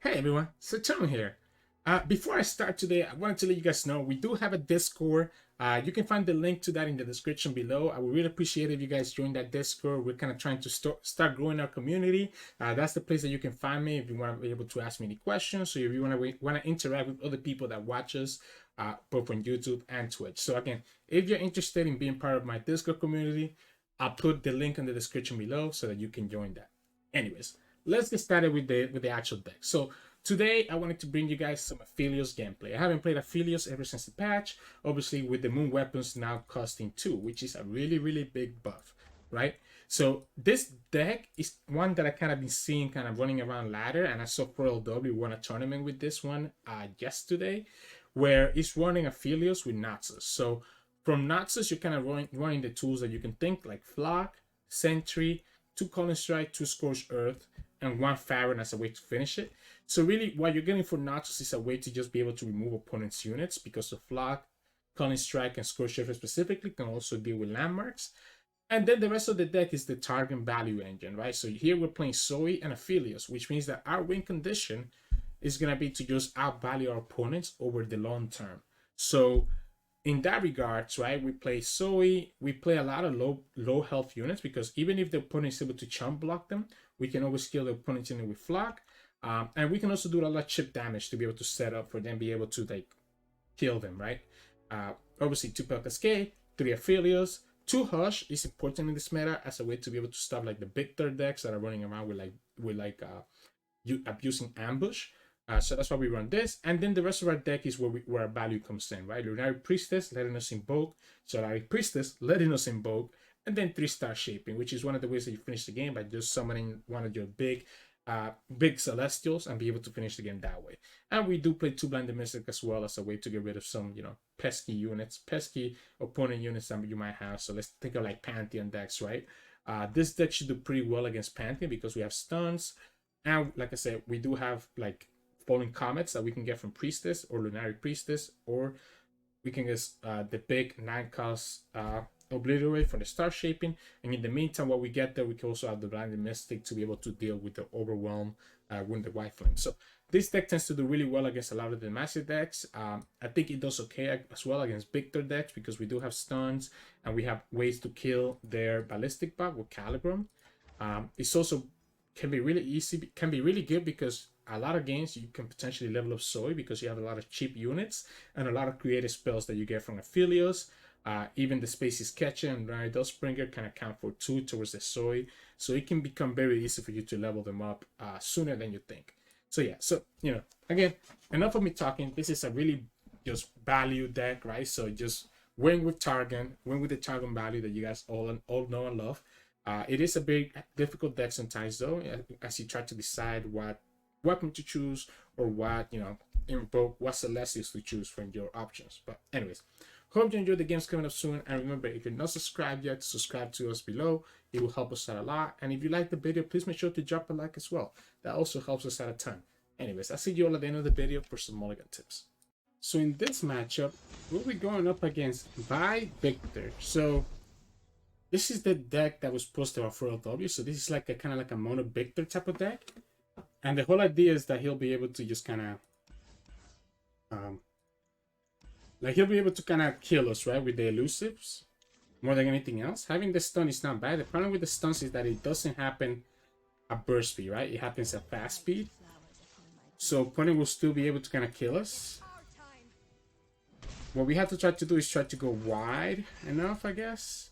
Hey everyone, Sirturmund here. Before I start today, I wanted to let you guys know we do have a Discord. You can find the link to that in the description below. I would really appreciate if you guys join that Discord. We're kind of trying to start growing our community. That's the place that you can find me if you want to be able to ask me any questions. So if you want to interact with other people that watch us, both on YouTube and Twitch. So again, if you're interested in being part of my Discord community, I'll put the link in the description below so that you can join that. Anyways, let's get started with the actual deck. So today I wanted to bring you guys some Aphelios gameplay. I haven't played Aphelios ever since the patch, obviously with the moon weapons now costing 2, which is a really big buff, right? So this deck is one that I kind of been seeing kind of running around ladder, and I saw Pro LW won a tournament with this one yesterday, where it's running Aphelios with Noxus. So from Noxus, you're kind of running the tools that you can think, like Flock, Sentry, 2 Calling Strike, 2 Scorched Earth, and 1 Farron as a way to finish it. So really, what you're getting for Noxus is a way to just be able to remove opponent's units, because the Flock, Calling Strike, and Scorched Earth specifically can also deal with landmarks. And then the rest of the deck is the target value engine, right? So here we're playing Zoe and Aphelios, which means that our win condition is going to be to just outvalue our opponents over the long term. So in that regards, right, we play Zoe, we play a lot of low health units, because even if the opponent is able to chump block them, we can always kill the opponent in with Flock. And we can also do a lot of chip damage to be able to set up for them be able to like kill them, right? Obviously 2 Pel Cascade, 3 Aphelios, 2 Hush is important in this meta as a way to be able to stop like the Viktor decks that are running around with abusing ambush. So that's why we run this, and then the rest of our deck is where our value comes in, right? Lunar Priestess letting us invoke, Solari Priestess letting us invoke, and then 3-star shaping, which is one of the ways that you finish the game by just summoning one of your big celestials and be able to finish the game that way. And we do play 2 Blinded Mystic as well as a way to get rid of some, pesky units, pesky opponent units that you might have. So let's think of like Pantheon decks, right? This deck should do pretty well against Pantheon because we have stuns, and like I said, we do have like Falling Comets that we can get from Priestess or Lunar Priestess, or we can get the big 9-cost Obliterate from the Star Shaping. And in the meantime, while we get there, we can also have the Blinded Mystic to be able to deal with the Overwhelm, Wounded White Flame. So this deck tends to do really well against a lot of the massive decks. I think it does okay as well against Viktor decks, because we do have stuns and we have ways to kill their Ballistic Buff with Calibrum. It's also can be really good because a lot of games you can potentially level up Zoe because you have a lot of cheap units and a lot of creative spells that you get from Aphelios. Even the Spaces Catcher and Ride Springer can account for 2 towards the Zoe. So it can become very easy for you to level them up sooner than you think. So yeah, so again, enough of me talking. This is a really just value deck, right? So just win with Targon, win with the Targon value that you guys all know and love. It is a big difficult deck sometimes though, as you try to decide what weapon to choose or what invoke, what celestials to choose from your options. But anyways, hope you enjoyed the games coming up soon, and remember, if you're not subscribed yet, subscribe to us below. It will help us out a lot, and if you like the video, please make sure to drop a like as well. That also helps us out a ton. Anyways, I'll see you all at the end of the video for some mulligan tips. So in this matchup, we'll be going up against Vi Viktor. So this is the deck that was posted on 4LW. So this is like a kind of like a Mono Viktor type of deck. And the whole idea is that he'll be able to just kind of he'll be able to kind of kill us, right, with the elusives more than anything else. Having the stun is not bad. The problem with the stuns is that it doesn't happen at burst speed, right? It happens at fast speed. So opponent will still be able to kind of kill us. What we have to try to do is try to go wide enough, I guess.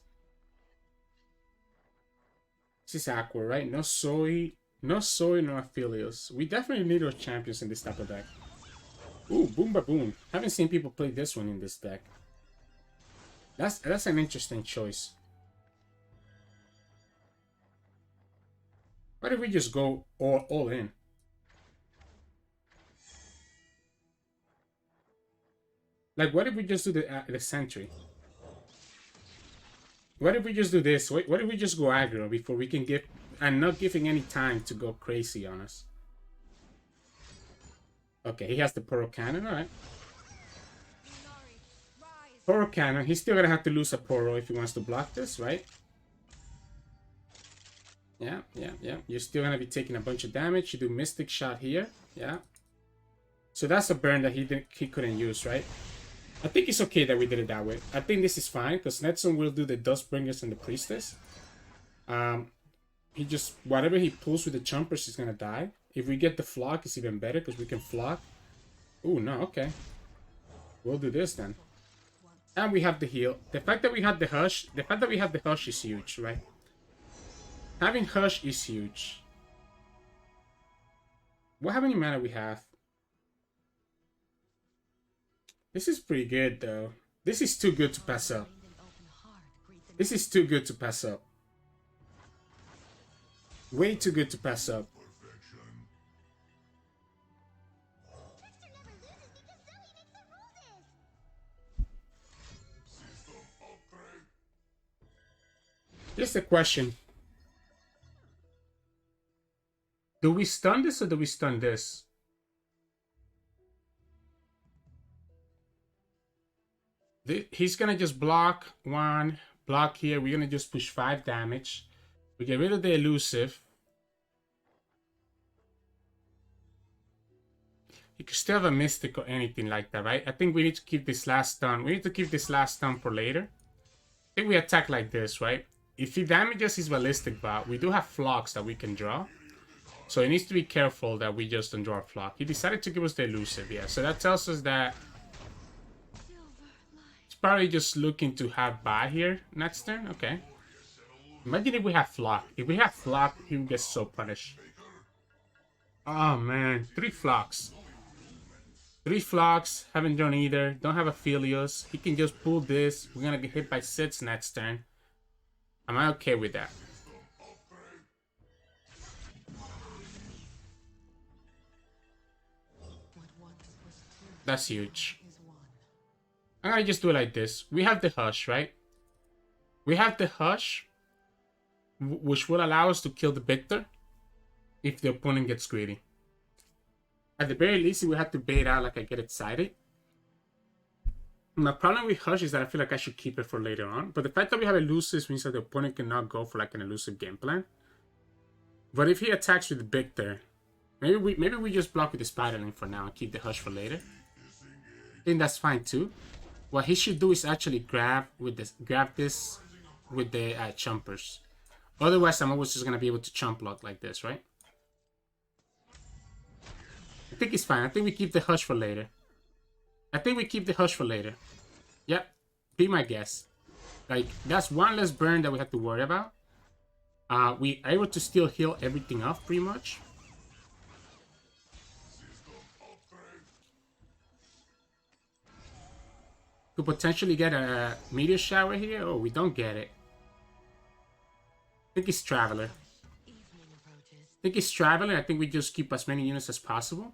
This is awkward, right? No Zoe, no Aphelios. We definitely need our champions in this type of deck. Ooh, boom ba boom. Haven't seen people play this one in this deck. That's an interesting choice. What if we just go all in? Like, what if we just do the Sentry? What if we just do this? What if we just go aggro before we can get, and not giving any time to go crazy on us? Okay, he has the Poro Cannon, alright. Poro Cannon, he's still gonna have to lose a Poro if he wants to block this, right? Yeah. You're still gonna be taking a bunch of damage. You do Mystic Shot here. Yeah. So that's a burn that he couldn't use, right? I think it's okay that we did it that way. I think this is fine because Netson will do the Dustbringers and the Priestess. He just, whatever he pulls with the Chompers is gonna die. If we get the Flock, it's even better because we can Flock. Oh no, okay. We'll do this then. And we have the heal. The fact that we have the Hush is huge, right? Having Hush is huge. How many mana we have? This is pretty good though. This is too good to pass up. This is too good to pass up. Way too good to pass up. Here's the question. Do we stun this or do we stun this? He's gonna just block one, block here. We're gonna just push 5 damage. We get rid of the elusive. You could still have a mystic or anything like that, right? I think we need to keep this last stun. We need to keep this last stun for later. I think we attack like this, right? If he damages his ballistic bot, we do have flocks that we can draw. So he needs to be careful that we just don't draw a flock. He decided to give us the elusive, yeah. So that tells us that he's probably just looking to have bot here next turn. Okay. Imagine if we have flock. If we have flock, he will get so punished. Oh man, 3 flocks. 3 flocks, haven't drawn either. Don't have Aphelios. He can just pull this. We're gonna get hit by 6 next turn. Am I okay with that? That's huge. I'm gonna just do it like this. We have the Hush, right? We have the Hush, which will allow us to kill the Viktor if the opponent gets greedy. At the very least, we have to bait out like I get excited. My problem with Hush is that I feel like I should keep it for later on. But the fact that we have elusive means that the opponent cannot go for like an elusive game plan. But if he attacks with Viktor, maybe we just block with the Spiderling for now and keep the Hush for later. I think that's fine too. What he should do is actually grab this with the Chompers. Otherwise, I'm always just gonna be able to chump block like this, right? I think it's fine. I think we keep the Hush for later. Yep. Be my guess. Like, that's one less burn that we have to worry about. We are able to still heal everything off, pretty much. Could potentially get a meteor shower here. Oh, we don't get it. I think it's Traveler. I think we just keep as many units as possible.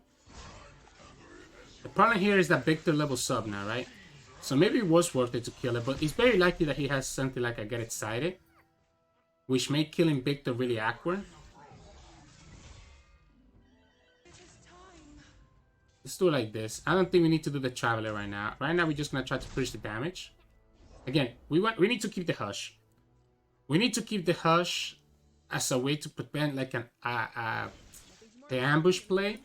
The problem here is that Viktor levels up now, right? So maybe it was worth it to kill it, but it's very likely that he has something like a Get Excited, which make killing Viktor really awkward. Let's do it like this. I don't think we need to do the Traveler right now. Right now, we're just gonna try to push the damage. Again, we need to keep the Hush. We need to keep the Hush as a way to prevent like the ambush play,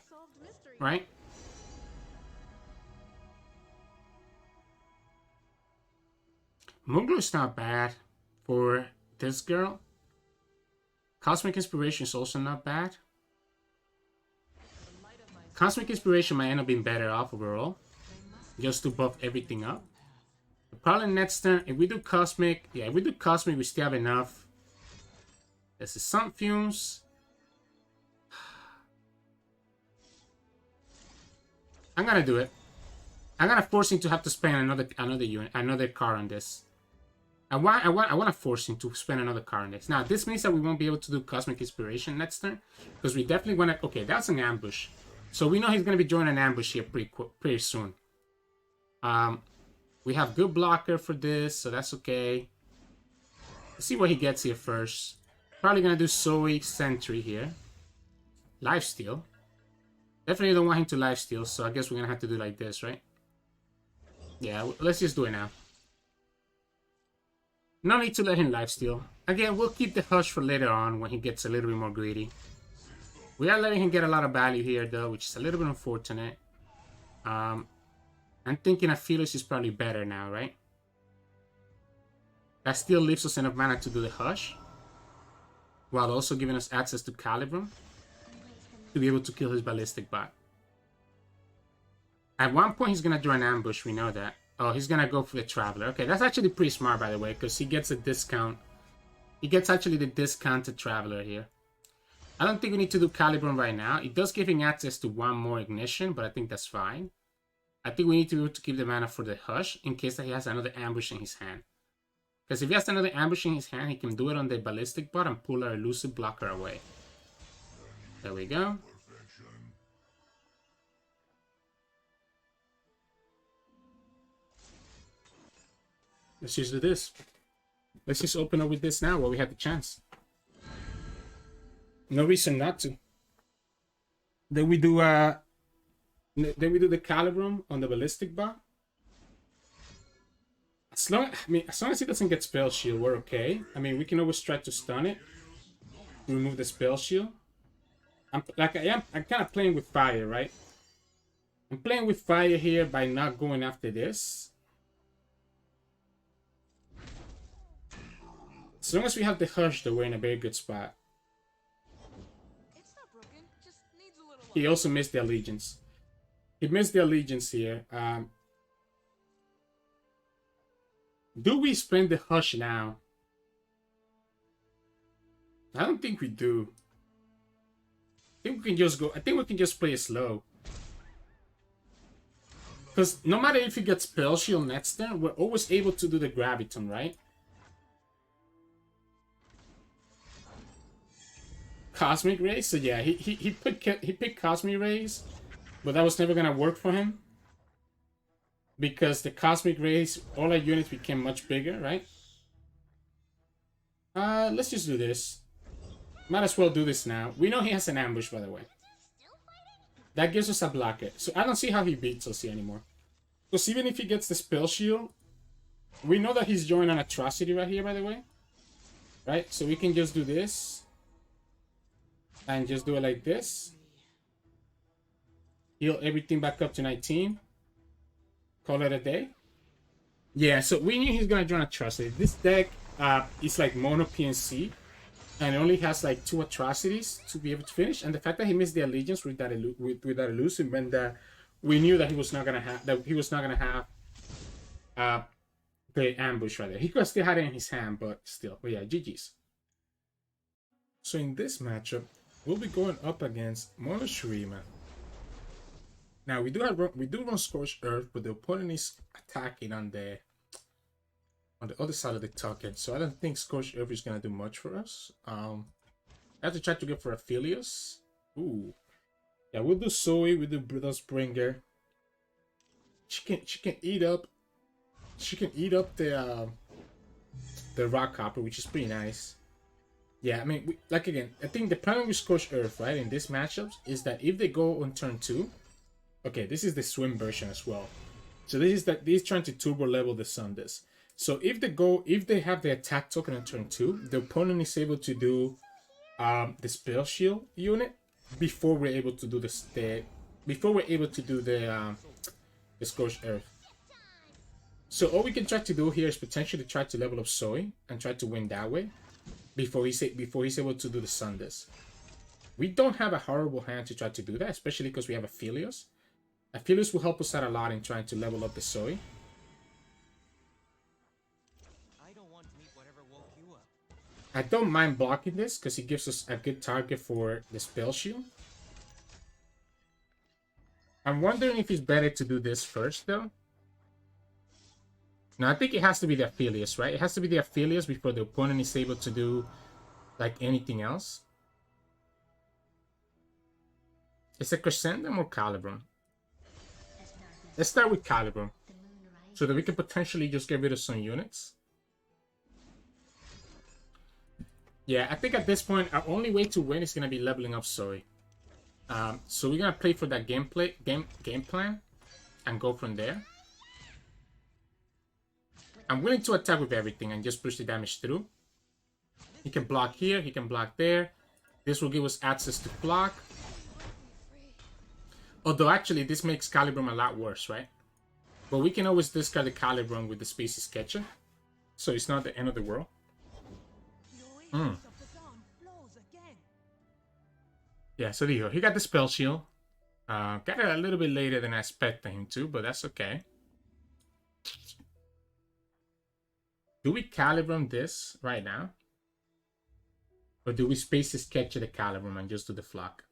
right? Moonglow is not bad for this girl. Cosmic Inspiration is also not bad. Cosmic Inspiration might end up being better off overall, just to buff everything up. The problem next turn, if we do Cosmic, yeah, if we do Cosmic, we still have enough. There's the Sun Fumes. I'm gonna do it. I'm gonna force him to have to spend another card on this. I want to force him to spend another card on this. Now, this means that we won't be able to do Cosmic Inspiration next turn, because we definitely want to. Okay, that's an ambush, so we know he's gonna be joining an ambush here pretty soon. We have good blocker for this, so that's okay. Let's see what he gets here first. Probably gonna do Zoe Sentry here. Lifesteal. Definitely don't want him to lifesteal, so I guess we're gonna have to do like this, right? Yeah, let's just do it now. No need to let him lifesteal. Again, we'll keep the Hush for later on when he gets a little bit more greedy. We are letting him get a lot of value here, though, which is a little bit unfortunate. I'm thinking Aphelios is probably better now, right? That still leaves us enough mana to do the Hush, while also giving us access to Calibrum to be able to kill his Ballistic Bot. At one point, he's going to draw an ambush, we know that. Oh, he's going to go for the Traveler. Okay, that's actually pretty smart, by the way, because he gets a discount. He gets actually the discounted Traveler here. I don't think we need to do Calibrum right now. It does give him access to one more Ignition, but I think that's fine. I think we need to be able to keep the mana for the Hush in case that he has another ambush in his hand. Because if he has another ambush in his hand, he can do it on the Ballistic Bot and pull our elusive blocker away. There we go. Let's just do this. Let's just open up with this now while we have the chance. No reason not to. Then we do the Calibrum on the Ballistic Bot. As long as it doesn't get Spell Shield, we're okay. I mean, we can always try to stun it. Remove the Spell Shield. I'm kind of playing with fire, right? I'm playing with fire here by not going after this. As long as we have the Hush, though, we're in a very good spot. It's not broken, just needs a little love. He also missed the Allegiance. He missed the Allegiance here. Do we spend the Hush now? I don't think we do. I think we can just go. I think we can just play it slow. Because no matter if he gets Spell Shield next turn, we're always able to do the Graviton, right? Cosmic Rays. So yeah, he picked Cosmic Rays, but that was never gonna work for him. Because the Cosmic Rays, all our units became much bigger, right? Let's just do this. Might as well do this now. We know he has an ambush, by the way. That gives us a blocker. So I don't see how he beats us here anymore. Because even if he gets the Spell Shield, we know that he's drawing an Atrocity right here, by the way. Right? So we can just do this. And just do it like this. Heal everything back up to 19. Call it a day. Yeah, so we knew he's gonna draw an Atrocity. This deck is like mono PNC, and it only has like 2 Atrocities to be able to finish. And the fact that he missed the Allegiance with that elusive meant that we knew that he was not gonna have the ambush right there. He could have still had it in his hand, but still. But yeah, GG's. So in this matchup, we'll be going up against Mono Shurima. Now we do run Scorched Earth, but the opponent is attacking on the other side of the token, so I don't think Scorched Earth is gonna do much for us. I have to try to go for Aphelios. Ooh, yeah, we'll do Zoe. We do Bringer. She can eat up. She can eat up the Rock Copper, which is pretty nice. Yeah, I mean, I think the problem with Scorched Earth, right, in these matchups is that if they go on turn 2. Okay, this is the swim version as well. So this is trying to turbo level the Sundays. So if they have the attack token on turn 2, the opponent is able to do the Spell Shield unit before we're able to do the Scorched Earth. So all we can try to do here is potentially try to level up Zoe and try to win that way before he's able to do the Sundays. We don't have a horrible hand to try to do that, especially because we have Aphelios. Aphelios will help us out a lot in trying to level up the Zoe. I don't want to meet whatever woke you up. I don't mind blocking this because it gives us a good target for the Spell Shield. I'm wondering if it's better to do this first, though. No, I think it has to be the Aphelios, right? It has to be the Aphelios before the opponent is able to do, like, anything else. Is it Crescendum or Calibrum? Let's start with Calibrum, so that we can potentially just get rid of some units. Yeah, I think at this point, our only way to win is going to be leveling up Zoe. So we're going to play for that game plan and go from there. I'm willing to attack with everything and just push the damage through. He can block here, he can block there. This will give us access to block. Although actually this makes Calibrum a lot worse, right? But we can always discard the Calibrum with the Species Catcher. So it's not the end of the world. Yeah, so there you go. He got the Spell Shield. Got it a little bit later than I expected him to, but that's okay. Do we Calibrum this right now? Or do we Species Catcher the Calibrum and just do the Flock?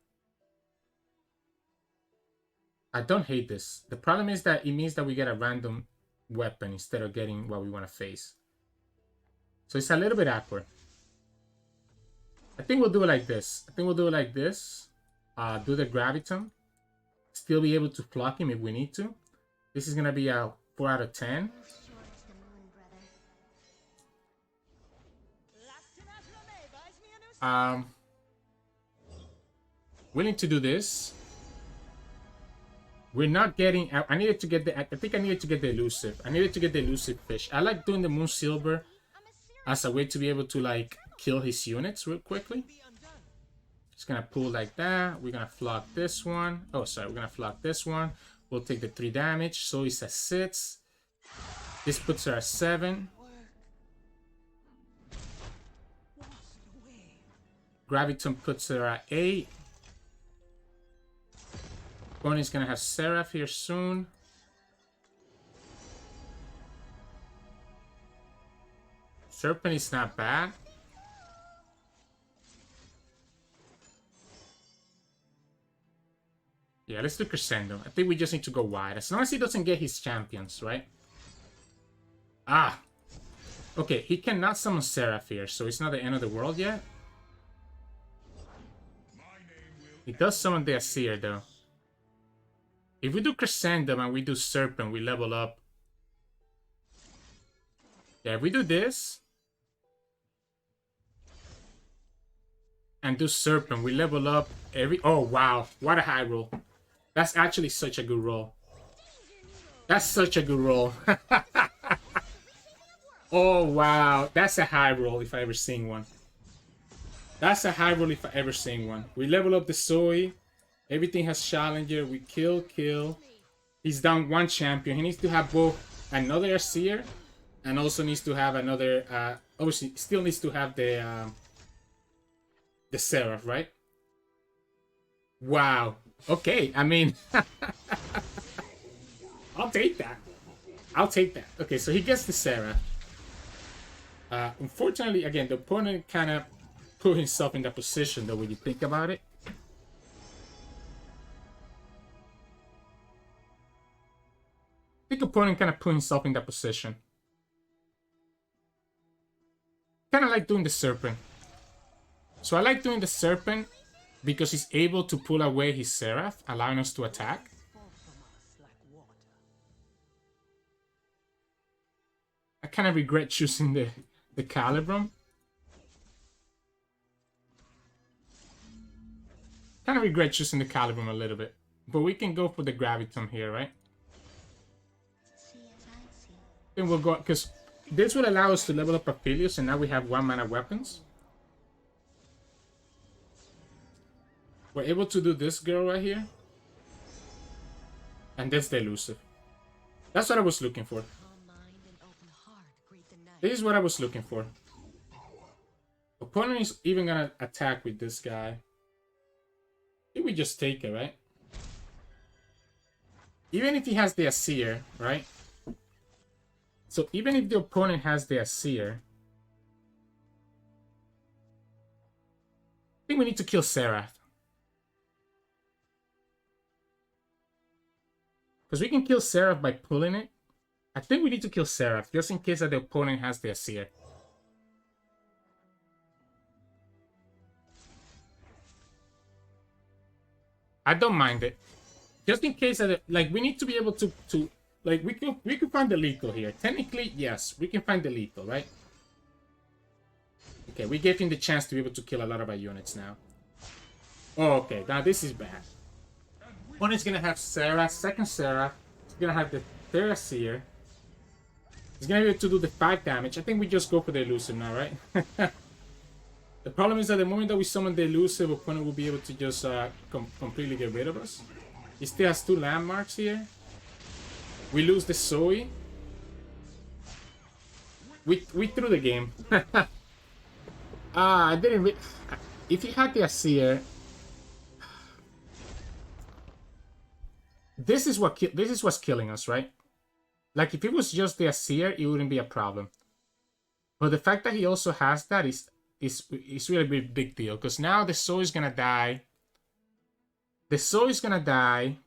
I don't hate this. The problem is that it means that we get a random weapon instead of getting what we want to face. So it's a little bit awkward. I think we'll do it like this. Do the Graviton. Still be able to flock him if we need to. This is going to be a 4 out of 10. Willing to do this. We're not getting... I needed to get the... I think I needed to get the elusive. I needed to get the elusive fish. I like doing the Moon Silver as a way to be able to, like, kill his units real quickly. Just gonna pull like that. We're gonna flock this one. Oh, sorry. We're gonna flock this one. We'll take the 3 damage. So it's at 6. This puts her at 7. Graviton puts her at 8. Bonnie's gonna have Seraph here soon. Serpent is not bad. Yeah, let's do Crescendo. I think we just need to go wide. As long as he doesn't get his champions, right? Ah! Okay, he cannot summon Seraph here, so it's not the end of the world yet. He does summon the Asir, though. If we do Crescendo and we do Serpent, we level up. Yeah, if we do this and do Serpent, we level up every... Oh, wow. What a high roll. That's actually such a good roll. That's such a good roll. Oh, wow. That's a high roll if I ever seen one. That's a high roll if I ever seen one. We level up the Zoe. Everything has Challenger. We kill. He's down 1 champion. He needs to have both another Seer and also needs to have another... obviously, still needs to have the Seraph, right? Wow. Okay, I mean... I'll take that. Okay, so he gets the Seraph. Unfortunately, again, the opponent kind of put himself in that position, though, when you think about it. I think opponent kind of put himself in that position. Kind of like doing the Serpent. So I like doing the Serpent because he's able to pull away his Seraph, allowing us to attack. I kind of regret choosing the Calibrum. Kind of regret choosing the Calibrum a little bit. But we can go for the Graviton here, right? Then we'll go... Because this will allow us to level up Aphelios, and now we have 1 mana weapons. We're able to do this girl right here. And that's the elusive. That's what I was looking for. This is what I was looking for. Opponent is even gonna attack with this guy. I think we just take it, right? Even if he has the Asir, right? So even if the opponent has the Asir, I think we need to kill Seraph. Because we can kill Seraph by pulling it. I think we need to kill Seraph, just in case that the opponent has the Asir. I don't mind it. Just in case that, like, we need to be able to like, we could find the lethal here. Technically, yes, we can find the lethal, right? Okay, we gave him the chance to be able to kill a lot of our units now. Oh, okay, now this is bad. Opponent's gonna have Seraph, second Seraph. He's gonna have the third Asir. He's gonna be able to do the 5 damage. I think we just go for the elusive now, right? The problem is that the moment that we summon the elusive, opponent will be able to just completely get rid of us. He still has 2 landmarks here. We lose the Zoe. We threw the game. I didn't. If he had the Asir, this is what's killing us, right? Like if it was just the Asir, it wouldn't be a problem. But the fact that he also has that is really a big deal, because now the Zoe is gonna die. The Zoe is gonna die.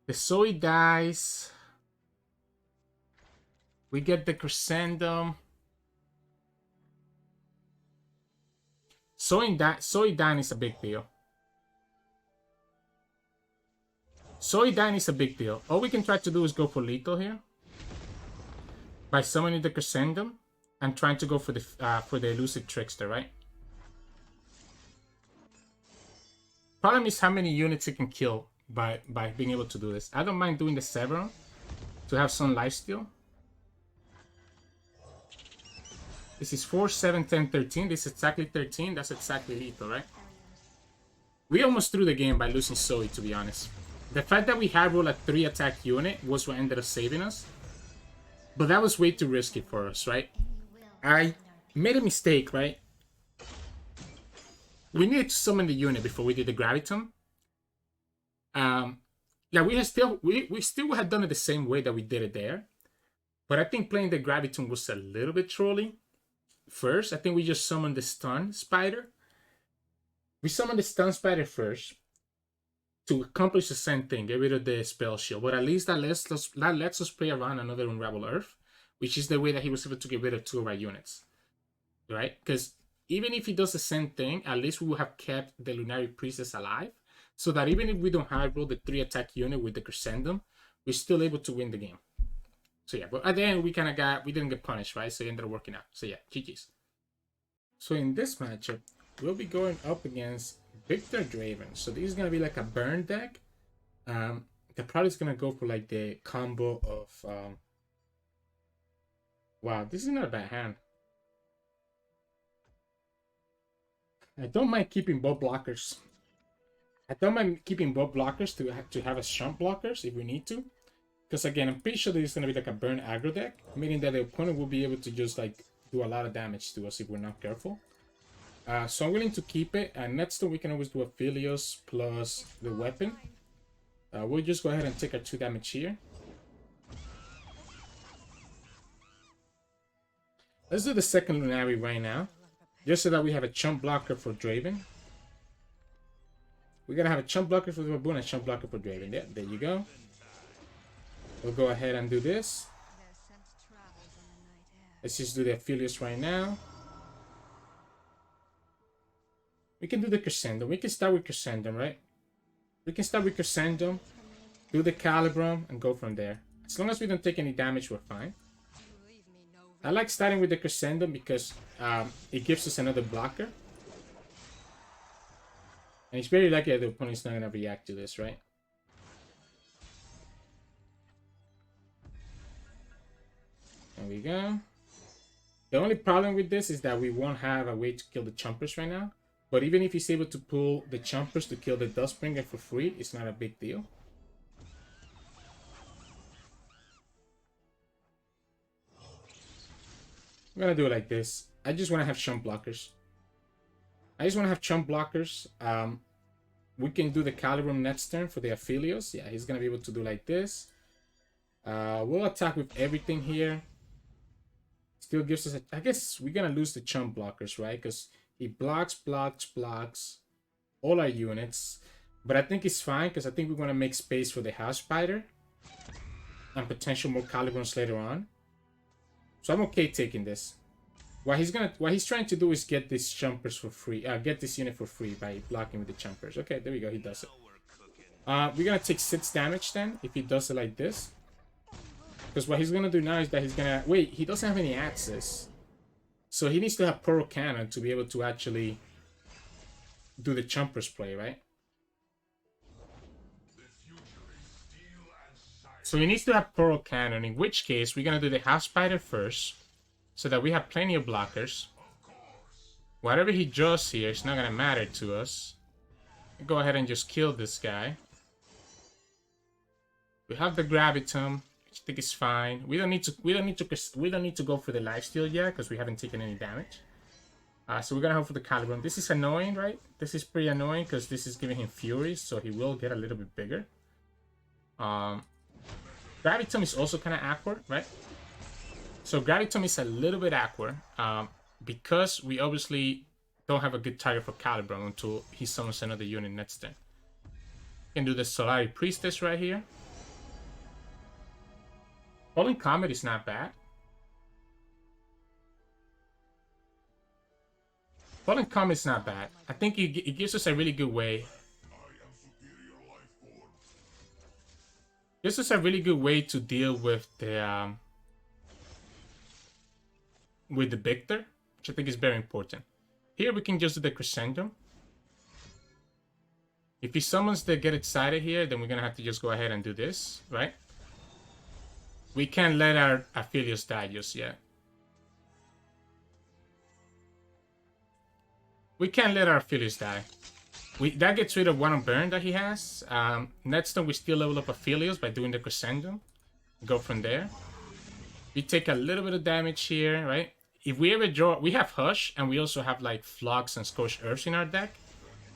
The Zoe dies. We get the Crescendum. Zoe dying is a big deal. Zoe dying is a big deal. All we can try to do is go for lethal here by summoning the Crescendum and trying to go for the elusive Trickster, right? Problem is how many units it can kill by being able to do this. I don't mind doing the Severon to have some lifesteal. This is 4, 7, 10, 13. This is exactly 13. That's exactly lethal, right? We almost threw the game by losing Zoe, to be honest. The fact that we had roll a 3 attack unit was what ended up saving us. But that was way too risky for us, right? I made a mistake, right? We needed to summon the unit before we did the Graviton. Yeah, we still had done it the same way that we did it there. But I think playing the Graviton was a little bit trolly. First, I think we just summoned the Stun Spider. We summoned the Stun Spider first to accomplish the same thing, get rid of the Spell Shield. But at least that lets us play around another Unravel Earth, which is the way that he was able to get rid of 2 of our units. Right? Because even if he does the same thing, at least we will have kept the Lunari Priestess alive, so that even if we don't high roll the 3 attack unit with the Crescendum, we're still able to win the game. So yeah, but at the end we didn't get punished, right? So it ended up working out. So yeah, GG's. So in this matchup, we'll be going up against Viktor Draven. So this is gonna be like a burn deck. The probably is gonna go for like the combo of wow, this is not a bad hand. I don't mind keeping both blockers. I don't mind keeping both blockers to have as Shump blockers if we need to. Because again, I'm pretty sure this is going to be like a burn aggro deck, meaning that the opponent will be able to just like do a lot of damage to us if we're not careful. So I'm willing to keep it, and next turn we can always do Aphelios plus the weapon. We'll just go ahead and take our 2 damage here. Let's do the second Lunari right now, just so that we have a chump blocker for Draven. We're going to have a chump blocker for the Baboon and a chump blocker for Draven. Yeah, there you go. We'll go ahead and do this. Let's just do the Aphelios right now. We can do the Crescendum. We can start with Crescendum, right? We can start with Crescendum, do the Calibrum, and go from there. As long as we don't take any damage, we're fine. I like starting with the Crescendum because it gives us another blocker. And it's very likely that the opponent's not going to react to this, right? There we go. The only problem with this is that we won't have a way to kill the Chumpers right now. But even if he's able to pull the Chumpers to kill the Dustbringer for free, it's not a big deal. I'm gonna do it like this. I just want to have chump blockers. We can do the Calibrum next turn for the Aphelios. Yeah, he's gonna be able to do like this. We'll attack with everything here. Still gives us a... I guess we're gonna lose the chump blockers, right? Because he blocks all our units. But I think it's fine, because I think we're gonna make space for the House Spider and potential more Calibrums later on. So I'm okay taking this. What he's trying to do is get these Chumpers for free. Get this unit for free by blocking with the Chumpers. Okay, there we go. He does it. We're gonna take 6 damage then if he does it like this. Because what he's gonna do now is that he's gonna wait. He doesn't have any access, so he needs to have Poro Cannon to be able to actually do the Chumpers play, right? So he needs to have Poro Cannon, in which case we're gonna do the House Spider first. so that we have plenty of blockers. Whatever he draws here is not gonna matter to us. Go ahead and just kill this guy. We have the Gravitum, which I think is fine. We don't need to go for the lifesteal yet because we haven't taken any damage. So we're gonna hope for the Calibrum. This is annoying, right? This is pretty annoying because this is giving him Fury, so he will get a little bit bigger. Gravitum is also kind of awkward, right? So Gravitum is a little bit awkward because we obviously don't have a good target for Calibrum until he summons another unit next turn. Can do the Solari Priestess right here. Falling Comet is not bad. Falling Comet is not bad. I think it gives us a really good way. This is a really good way to deal with the Viktor, which I think is very important. Here we can just do the Crescendo. If he summons the Get Excited here, then we're gonna have to just go ahead and do this, right? We can't let our Aphelios die just yet. We can't let our Aphelios die. That gets rid of one burn that he has. Next turn we still level up Aphelios by doing the Crescendo. Go from there. We take a little bit of damage here, right? If we ever draw, we have Hush, and we also have like Flux and Scorched Earths in our deck.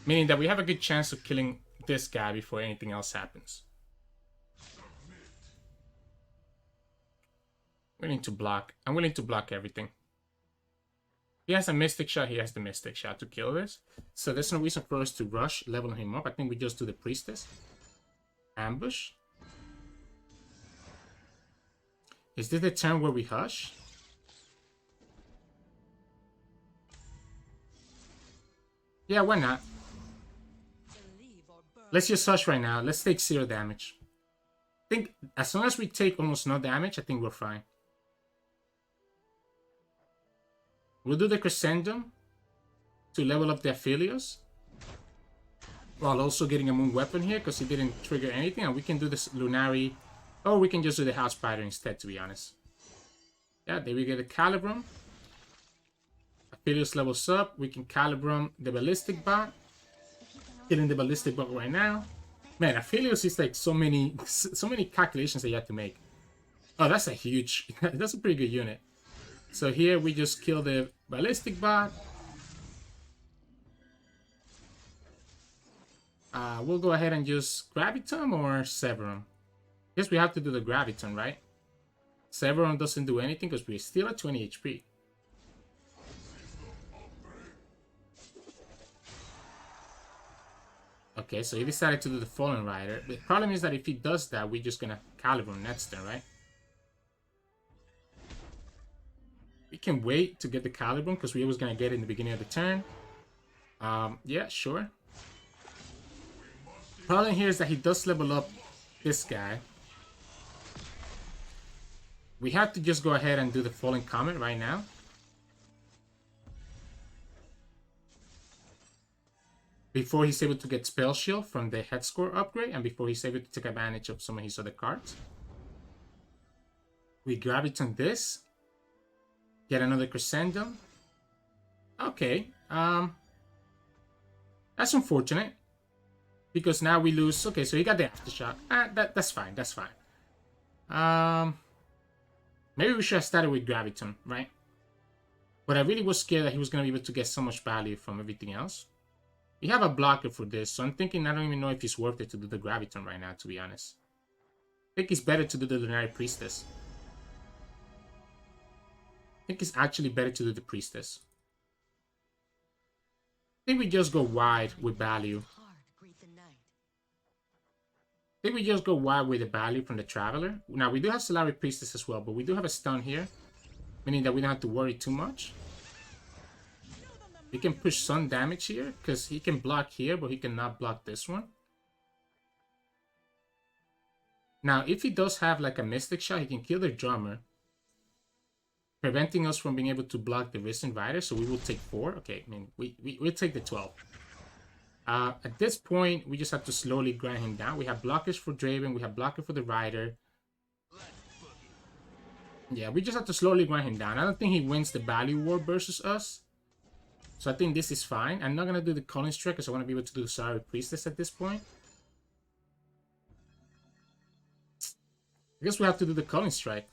Meaning that we have a good chance of killing this guy before anything else happens. Willing to block. I'm willing to block everything. He has a Mystic Shot, he has the Mystic Shot to kill this. So there's no reason for us to rush, level him up. I think we just do the Priestess. Ambush. Is this the turn where we Hush? Yeah, why not? Let's just Hush right now. Let's take 0 damage. I think as long as we take almost no damage, I think we're fine. We'll do the Crescendo to level up the Aphelios. While also getting a Moon Weapon here because he didn't trigger anything. And we can do this Lunari. Or we can just do the House Spider instead, to be honest. Yeah, there we get a Calibrum. Aphelios levels up. We can Calibrum the Ballistic Bot. Killing the Ballistic Bot right now. Man, Aphelios is like so many calculations that you have to make. Oh, that's a huge... that's a pretty good unit. So here we just kill the Ballistic Bot. We'll go ahead and just Graviton or Severum. Guess we have to do the Graviton, right? Severum doesn't do anything because we're still at 20 HP. Okay, so he decided to do the Fallen Rider. The problem is that if he does that, we're just gonna Calibrum next turn, right? We can wait to get the Calibrum because we always gonna get it in the beginning of the turn. Yeah, sure. Problem here is that he does level up this guy. We have to just go ahead and do the Falling Comet right now. Before he's able to get Spell Shield from the Head Score upgrade, and before he's able to take advantage of some of his other cards. We Graviton this. Get another Crescendo. Okay. That's unfortunate. Because now we lose... Okay, so he got the Aftershock. That's fine, that's fine. Maybe we should have started with Graviton, right? But I really was scared that he was going to be able to get so much value from everything else. We have a blocker for this, so I'm thinking I don't even know if it's worth it to do the Graviton right now, to be honest. I think it's better to do the Lunari Priestess. I think it's actually better to do the Priestess. I think we just go wide with value. I think we just go wide with the value from the Traveler. Now, we do have Solari Priestess as well, but we do have a stun here. Meaning that we don't have to worry too much. We can push some damage here, because he can block here, but he cannot block this one. Now, if he does have like a Mystic Shot, he can kill the Drummer. Preventing us from being able to block the Risen Rider, so we will take 4. Okay, I mean, we'll take the 12. At this point, we just have to slowly grind him down. We have blockers for Draven, we have blocker for the Rider. Yeah, we just have to slowly grind him down. I don't think he wins the value war versus us. So I think this is fine. I'm not going to do the Culling Strike because I want to be able to do Sorry Priestess at this point. I guess we have to do the Culling Strike.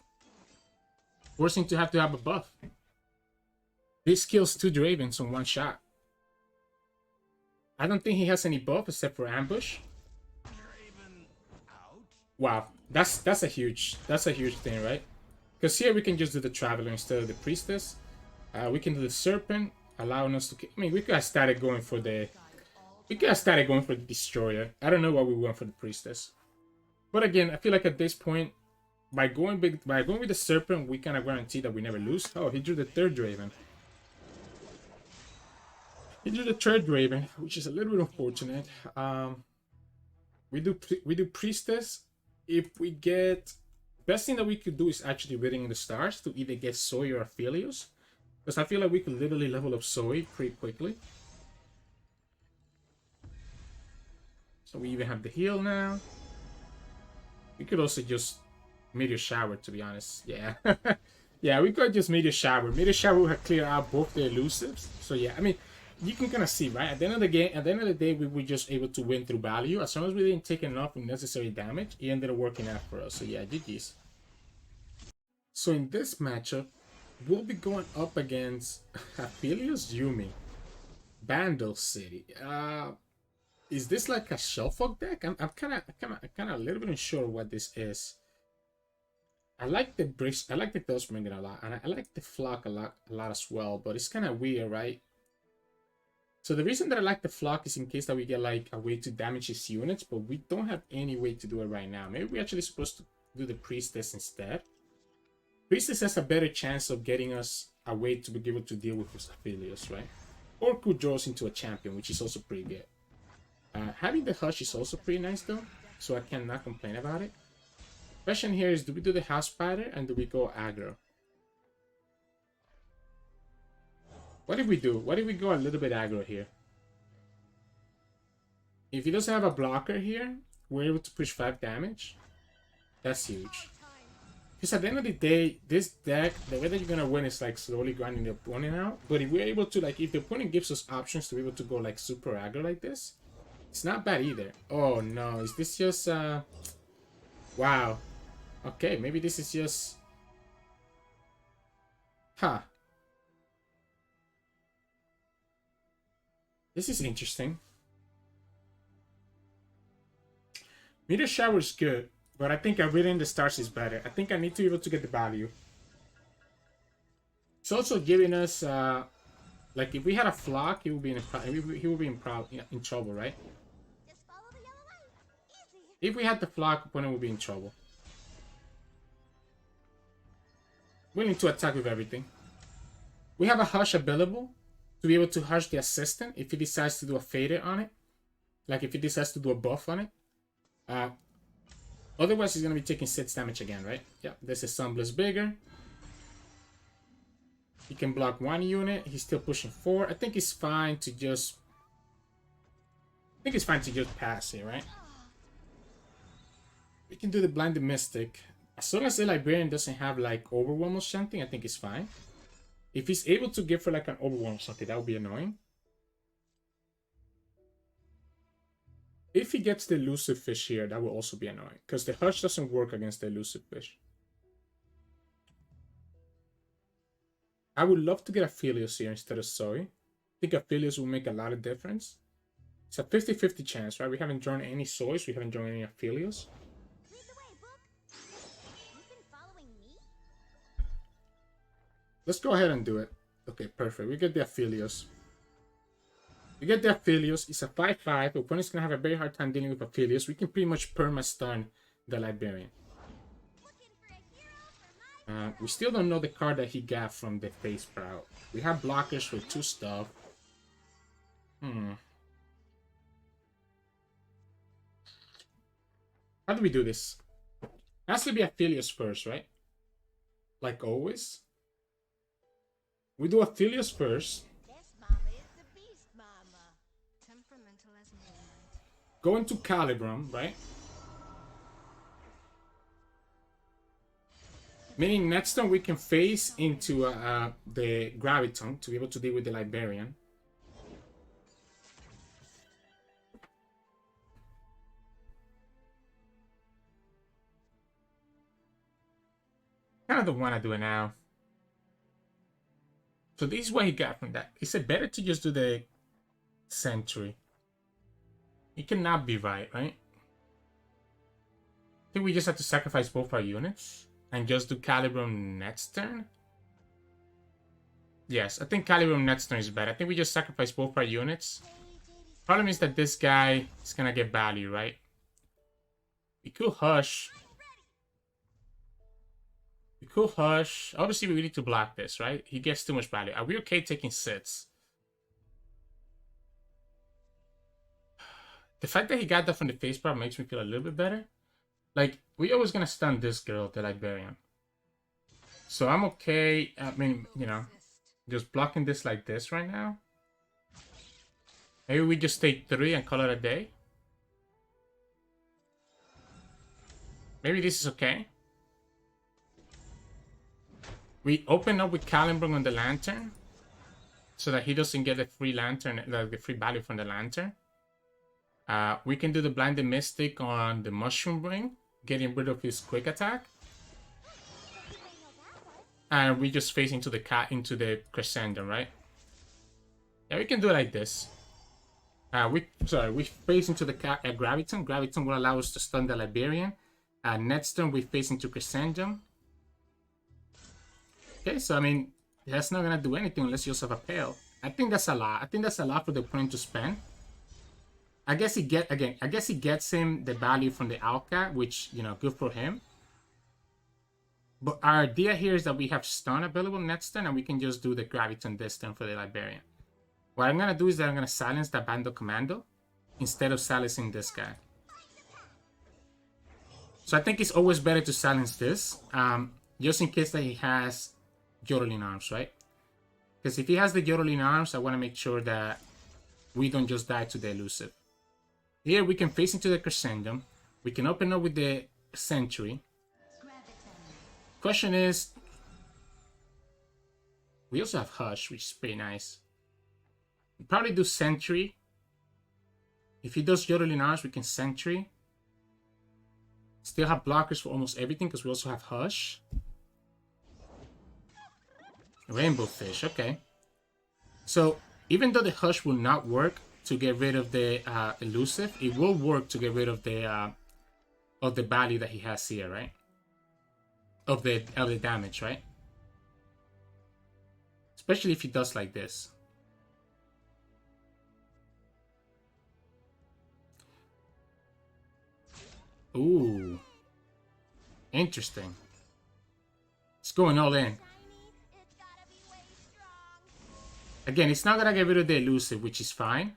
Forcing to have a buff. This kills 2 Dravens on one shot. I don't think he has any buff except for Ambush. Wow, that's a huge thing, right? Because here we can just do the Traveler instead of the Priestess. We can do the Serpent, allowing us to. I mean, we could have started going for the. We could have started going for the Destroyer. I don't know why we went for the Priestess. But again, I feel like at this point, by going with the Serpent, we kind of guarantee that we never lose. Oh, he drew the 3rd Draven. He drew the 3rd Draven, which is a little bit unfortunate. We do Priestess. If we get, best thing that we could do is actually Waiting in the Stars to either get Zoe or Aphelios, because I feel like we could literally level up Zoe pretty quickly. So we even have the heal now. We could also just Meteor Shower, to be honest. Yeah. Yeah, we could just Meteor Shower. Meteor Shower would have cleared out both the elusives. So yeah, I mean, you can kind of see, right? At the end of the game, at the end of the day, we were just able to win through value. As long as we didn't take enough unnecessary damage, it ended up working out for us. So yeah, GG's. So in this matchup, we'll be going up against Aphelios Yuumi Bandle City. Is this like a Shuffle deck? I'm kind of a little bit unsure what this is. I like the Bricks, I like the Bellspring a lot, and I like the Flock a lot as well. But it's kind of weird, right? So the reason that I like the Flock is in case that we get like a way to damage his units, but we don't have any way to do it right now. Maybe we're actually supposed to do the Priestess instead. Priestess has a better chance of getting us a way to be able to deal with his Aphelios, right? Or could draw us into a champion, which is also pretty good. Having the Hush is also pretty nice though, so I cannot complain about it. Question here is, do we do the House Spider and do we go aggro? What if we do? What if we go a little bit aggro here? If he doesn't have a blocker here, we're able to push 5 damage. That's huge. Because at the end of the day, this deck, the way that you're going to win is like slowly grinding the opponent out. But if we're able to, like, if the opponent gives us options to be able to go like super aggro like this, it's not bad either. Oh no, is this just, wow. Okay, maybe this is just, huh. This is interesting. Meteor Shower is good, but I think Waiting in the Stars is better. I think I need to be able to get the value. It's also giving us, like if we had a Flock, he would be in trouble, right? If we had the Flock, opponent would be in trouble. Willing to attack with everything. We have a Hush available to be able to Hush the Assistant if he decides to do a Fader on it. Like if he decides to do a buff on it. Otherwise, he's going to be taking 6 damage again, right? Yeah, this is Sunbless bigger. He can block 1 unit. He's still pushing 4. I think it's fine to just... pass here, right? We can do the Blinded Mystic. As long as the Librarian doesn't have, like, Overwhelm or something, I think it's fine. If he's able to give for, like, an Overwhelm or something, that would be annoying. If he gets the Elusive Fish here, that will also be annoying. Because the Hush doesn't work against the Elusive Fish. I would love to get Aphelios here instead of Zoe. I think Aphelios will make a lot of difference. It's a 50-50 chance, right? We haven't drawn any Zoes, we haven't drawn any Aphelios. Let's go ahead and do it. Okay, perfect. We get the Aphelios. We get the Aphelios. It's a 5-5. The opponent's going to have a very hard time dealing with Aphelios. We can pretty much perma-stun the Librarian. We still don't know the card that he got from the Face Proud. We have blockers for 2 stuff. How do we do this? It has to be Aphelios first, right? Like always. We do Aphelios first. Go into Calibrum, right? Meaning next turn we can face into the Graviton to be able to deal with the Librarian. Kind of don't want to do it now. So this is what he got from that. He said better to just do the Sentry. It cannot be right? I think we just have to sacrifice both our units and just do Calibrum next turn. Yes, I think Calibrum next turn is better. I think we just sacrifice both our units. Problem is that this guy is gonna get value, right? We could Hush. We could Hush. Obviously, we need to block this, right? He gets too much value. Are we okay taking sits? The fact that he got that from the face bar makes me feel a little bit better. Like, we always gonna stun this girl, the Librarian. So I'm okay. I mean, you know, just blocking this like this right now. Maybe we just take 3 and call it a day. Maybe this is okay. We open up with Calimbrum on the Lantern so that he doesn't get the free Lantern, the free value from the Lantern. We can do the Blinded Mystic on the Mushroom Ring, getting rid of his quick attack. And we just face into the Crescendo, right? Yeah, we can do it like this. We face into the Graviton. Graviton will allow us to stun the Librarian. Next turn we face into Crescendo. Okay, so I mean, that's not gonna do anything unless you also have a Pale. I think that's a lot. I think that's a lot for the opponent to spend. I guess he gets him the value from the Owlcat, which, you know, good for him. But our idea here is that we have stun available next turn, and we can just do the Graviton this turn for the Librarian. What I'm gonna do is that I'm gonna silence that Bando Commando instead of silencing this guy. So I think it's always better to silence this, just in case that he has Yodeling Arms, right? Because if he has the Yodeling Arms, I want to make sure that we don't just die to the Elusive. Here we can face into the Crescendo. We can open up with the Sentry. Question is, we also have Hush, which is pretty nice. We'll probably do Sentry. If he does Yodeling Arms, we can Sentry. Still have blockers for almost everything because we also have Hush. Rainbow Fish, okay. So even though the Hush will not work to get rid of the Elusive, it will work to get rid of the value that he has here, right? Of the damage, right? Especially if he does like this. Ooh. Interesting. It's going all in. Again, it's not going to get rid of the Elusive, which is fine.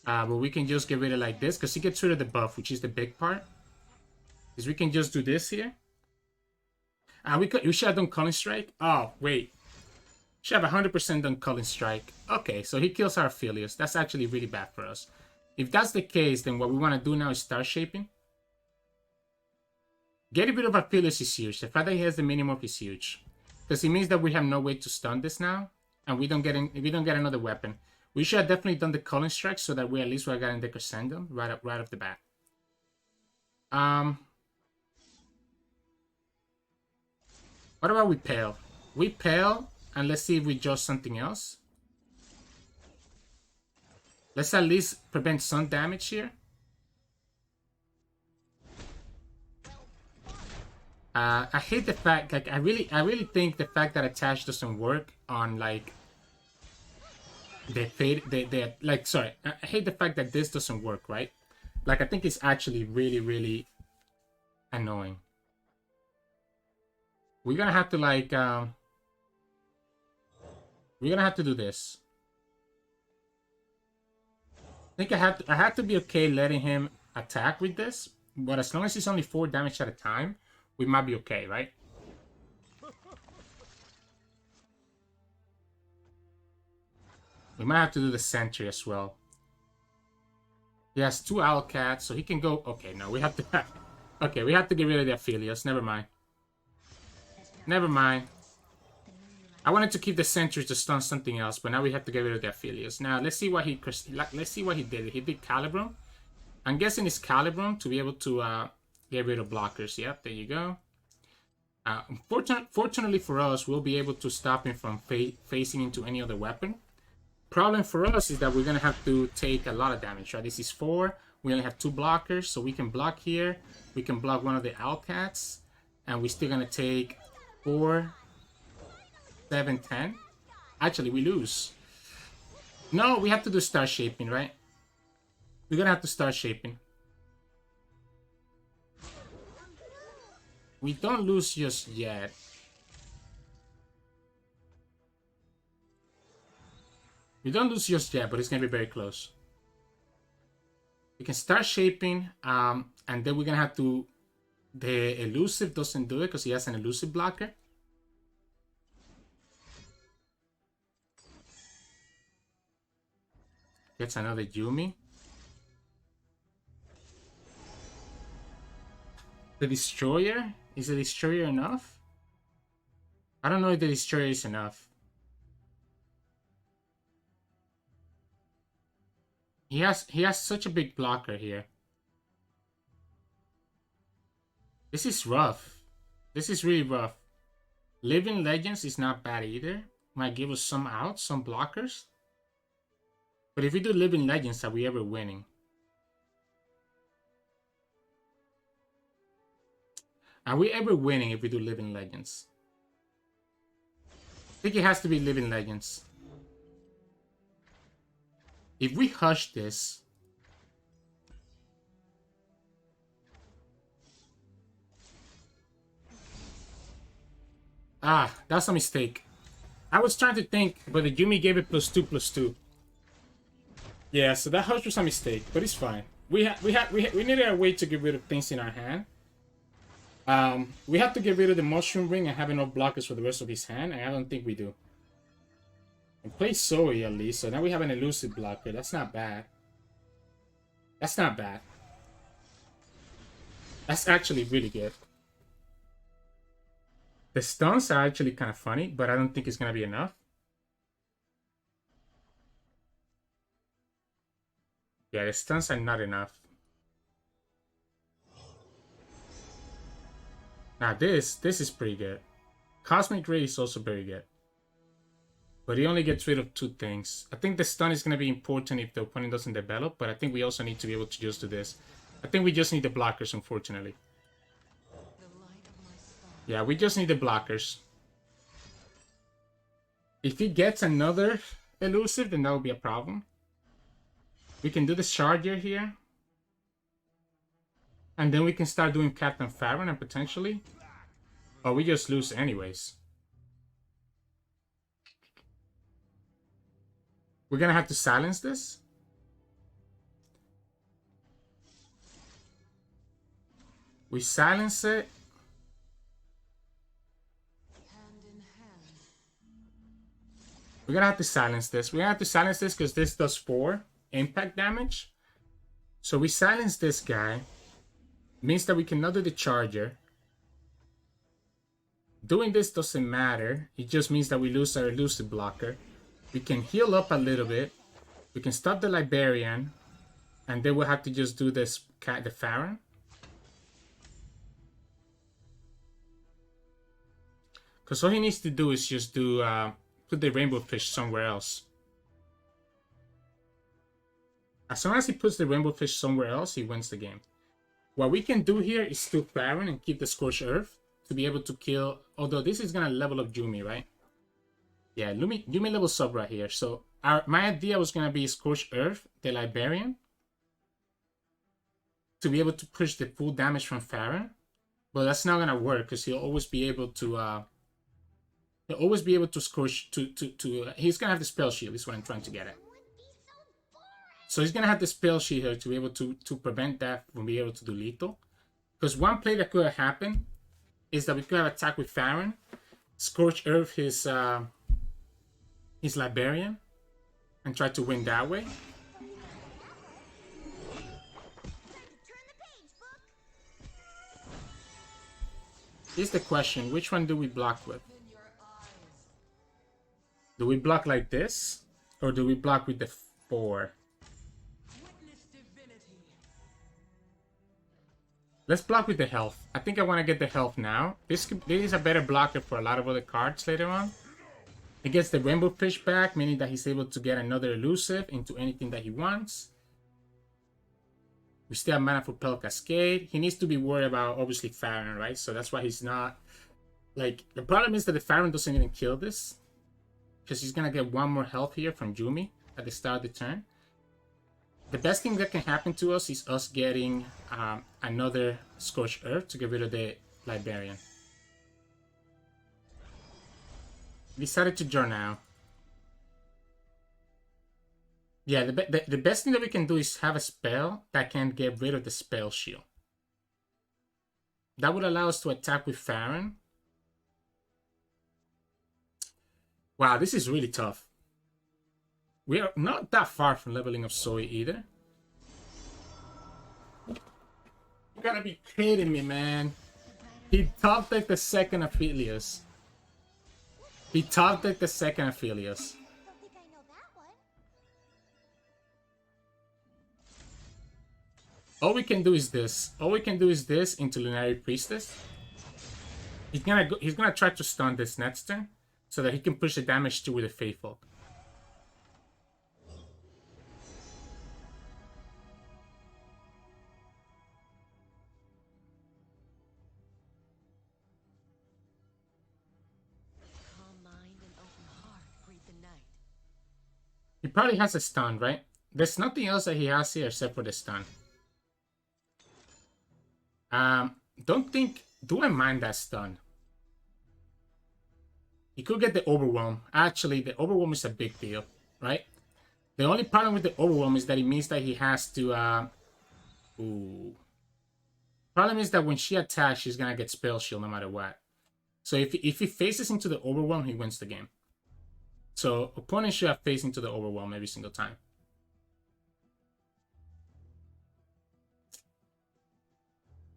But we can just get rid of like this, because he gets rid of the buff, which is the big part. Is we can just do this here. We should have done Culling Strike. Oh, wait. Should have 100% done Culling Strike. Okay, so he kills our Aphelios. That's actually really bad for us. If that's the case, then what we want to do now is Star Shaping. Getting rid of Aphelios is huge. The fact that he has the Minimorph is huge. Because it means that we have no way to stun this now. And we don't get another weapon. We should have definitely done the Culling Strike so that we at least were getting the Crescendo right off the bat. What about we Pale? We Pale, and let's see if we draw something else. Let's at least prevent sun damage here. I hate the fact, like, I really think the fact that attach doesn't work on, like, I hate the fact that this doesn't work, right? Like, I think it's actually really, really annoying. We're gonna have to, like, we're gonna have to do this. I think I have to be okay letting him attack with this, but as long as it's only 4 damage at a time, we might be okay, right? We might have to do the Sentry as well. He has 2 Owlcats, so he can go... Okay, no, we have to... Okay, we have to get rid of the Aphelios. Never mind. Never mind. I wanted to keep the sentries to stun something else, but now we have to get rid of the Aphelios. Now let's see what he did. He did Calibrum. I'm guessing it's Calibrum to be able to get rid of blockers. Yep, there you go. Fortunately for us, we'll be able to stop him from facing into any other weapon. Problem for us is that we're gonna have to take a lot of damage, right? This is 4. We only have 2 blockers, so we can block here. We can block one of the Owlcats, and we're still gonna take 4, 7, 10. Actually, we lose. No, we have to do Star Shaping, right? We're gonna have to start shaping. We don't lose just yet. We don't lose just yet, but it's gonna be very close. We can start shaping, and then we're gonna have to. The elusive doesn't do it because he has an elusive blocker. Gets another Yuumi. The Destroyer? Is the Destroyer enough? I don't know if the Destroyer is enough. He has such a big blocker here. This is rough. This is really rough. Living Legends is not bad either. Might give us some outs, some blockers. But if we do Living Legends, are we ever winning? Are we ever winning if we do Living Legends? I think it has to be Living Legends. If we hush this... Ah, that's a mistake. I was trying to think, but the Yuumi gave it +2/+2. Yeah, so that hush was a mistake, but it's fine. We needed a way to get rid of things in our hand. We have to get rid of the Mushroom Ring and have enough blockers for the rest of his hand, and I don't think we do. And play Zoe at least, so now we have an elusive blocker. That's not bad. That's not bad. That's actually really good. The stuns are actually kind of funny, but I don't think it's going to be enough. Yeah, the stuns are not enough. Now this is pretty good. Cosmic Ray is also very good. But he only gets rid of 2 things. I think the stun is going to be important if the opponent doesn't develop, but I think we also need to be able to just do this. I think we just need the blockers, unfortunately. Yeah, we just need the blockers. If he gets another elusive, then that will be a problem. We can do the Charger here. And then we can start doing Captain Farron and potentially... Or we just lose anyways. We're gonna have to silence this. We silence it. We're gonna have to silence this. We're gonna have to silence this because this does 4 impact damage. So we silence this guy. Means that we cannot do the Charger. Doing this doesn't matter. It just means that we lose our elusive blocker. We can heal up a little bit. We can stop the Librarian. And then we'll have to just do this the Farron. Because all he needs to do is just do put the Rainbow Fish somewhere else. As long as he puts the Rainbow Fish somewhere else, he wins the game. What we can do here is still Farron and keep the Scorched Earth to be able to kill. Although this is gonna level up Yuumi, right? Yeah, Yuumi levels up right here. So my idea was gonna be Scorched Earth, the Librarian, to be able to push the full damage from Farron. But that's not gonna work because he'll always be able to. He'll always be able to scorch he's gonna have the spell shield. Is what I'm trying to get at. So he's gonna have the spell shield here to be able to prevent that from being able to do lethal. Because one play that could have happened is that we could have attacked with Farron, Scorch Earth his Librarian, and try to win that way. Here's the question, which one do we block with? Do we block like this? Or do we block with the 4? Let's block with the health. I think I want to get the health now. This is a better blocker for a lot of other cards later on. He gets the Rainbow Fish back, meaning that he's able to get another elusive into anything that he wants. We still have mana for Pel Cascade. He needs to be worried about, obviously, Farron, right? So that's why he's not... Like, the problem is that the Farron doesn't even kill this. Because he's going to get 1 more health here from Yuumi at the start of the turn. The best thing that can happen to us is us getting another Scorched Earth to get rid of the Librarian. Decided to draw now. Yeah, the best thing that we can do is have a spell that can get rid of the spell shield. That would allow us to attack with Farron. Wow, this is really tough. We are not that far from leveling up Zoe either. You gotta be kidding me, man. He top decked the second Aphelios. He top decked the second Aphelios. Don't think I know that one. All we can do is this. All we can do is this into Luminary Priestess. He's gonna try to stun this next turn so that he can push the damage through with the Faithful. He probably has a stun, right? There's nothing else that he has here except for the stun. Do I mind that stun? He could get the Overwhelm. Actually, the Overwhelm is a big deal, right? The only problem with the Overwhelm is that it means that he has to, Problem is that when she attacks, she's gonna get Spell Shield no matter what. So if he faces into the Overwhelm, he wins the game. So opponents should have faced into the Overwhelm every single time.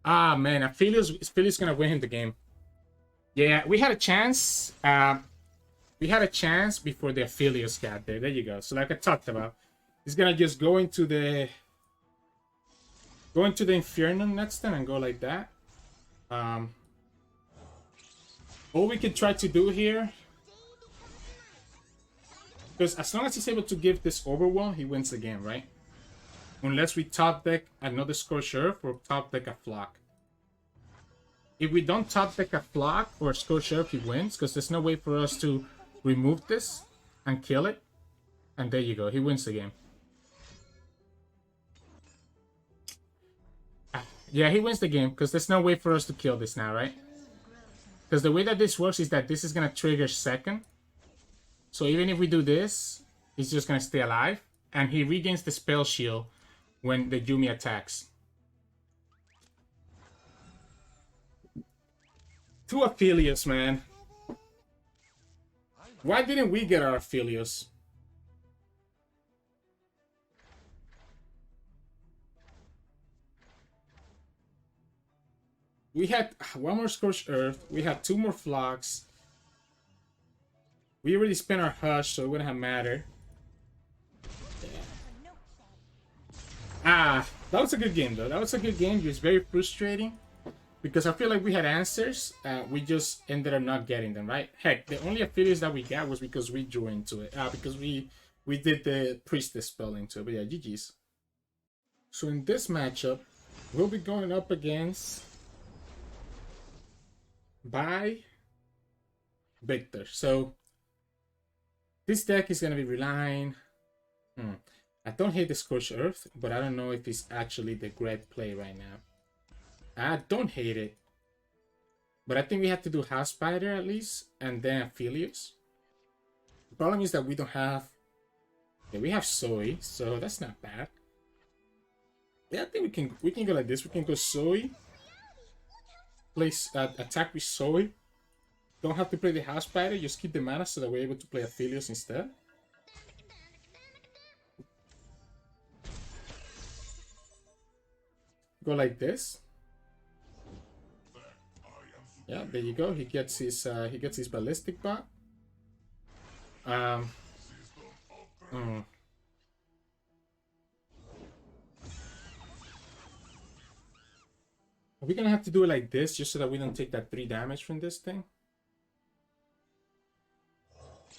Ah, man, Aphelios gonna win him the game. Yeah, we had a chance. We had a chance before the Aphelios got there. There you go. So like I talked about, he's gonna just go into the Infernum next turn and go like that. All we could try to do here, because as long as he's able to give this Overwhelm, he wins the game, right? Unless we top deck another Scorched Earth or top deck a Flock. If we don't top deck a Flock or Scorched Earth, he wins, because there's no way for us to remove this and kill it. And there you go, he wins the game. Yeah, he wins the game, because there's no way for us to kill this now, right? Because the way that this works is that this is going to trigger second. So even if we do this, he's just going to stay alive. And he regains the spell shield when the Yuumi attacks. 2 Aphelios, man. Why didn't we get our Aphelios? We had 1 more Scorched Earth. We had 2 more Flocks. We already spent our Hush, so it wouldn't have mattered. Ah, that was a good game, though. That was a good game. It was very frustrating because I feel like we had answers. We just ended up not getting them, right? Heck, the only Aphelios that we got was because we drew into it. Because we did the Priestess spell into it. But yeah, GG's. So in this matchup, we'll be going up against Vi Viktor. So this deck is going to be relying... I don't hate the Scorched Earth, but I don't know if it's actually the great play right now. I don't hate it. But I think we have to do House Spider at least, and then Aphelios. The problem is that we don't have... Yeah, we have Zoe, so that's not bad. Yeah, I think we can go like this. We can go Zoe. Place attack with Zoe. Don't have to play the House Spider, just keep the mana so that we're able to play Aphelios instead. Go like this. Yeah, there you go. He gets his ballistic bot. Mm. Are we gonna have to do it like this just so that we don't take that 3 damage from this thing?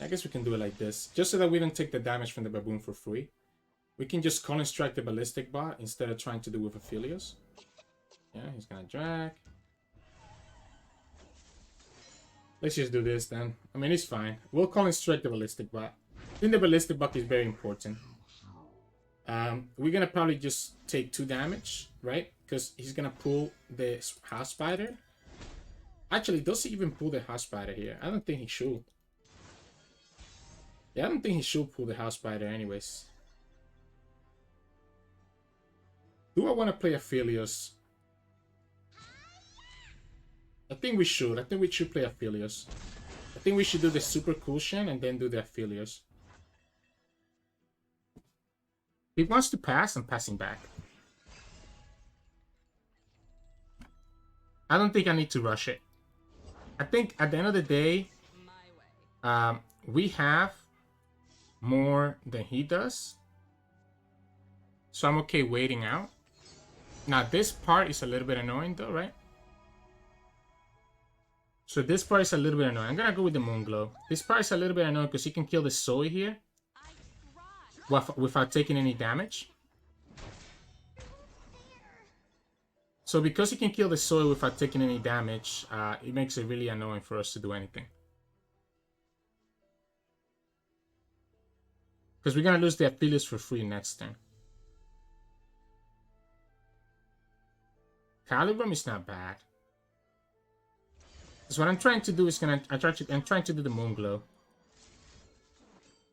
I guess we can do it like this, just so that we don't take the damage from the baboon for free. We can just call and strike the ballistic bot instead of trying to do with Aphelios. Yeah, he's gonna drag. Let's just do this then. I mean, it's fine. We'll call and strike the ballistic bot. I think the ballistic bot is very important. We're gonna probably just take 2 damage, right? Because he's gonna pull the house spider. Actually, does he even pull the house spider here? I don't think he should. Yeah, I don't think he should pull the house spider anyways. Do I want to play Aphelios? I think we should. I think we should play Aphelios. I think we should do the super cushion and then do the Aphelios. If he wants to pass, I'm passing back. I don't think I need to rush it. I think at the end of the day, we have more than he does. So I'm okay waiting out. Now this part is a little bit annoying though, right? So this part is a little bit annoying. I'm gonna go with the Moonglow. This part is a little bit annoying because he can kill the Zoe here without taking any damage. So because he can kill the Zoe without taking any damage, it makes it really annoying for us to do anything. Because we're gonna lose the Aphelios for free next turn. Calibrum is not bad. So what I'm trying to do is I'm trying to do the Moonglow.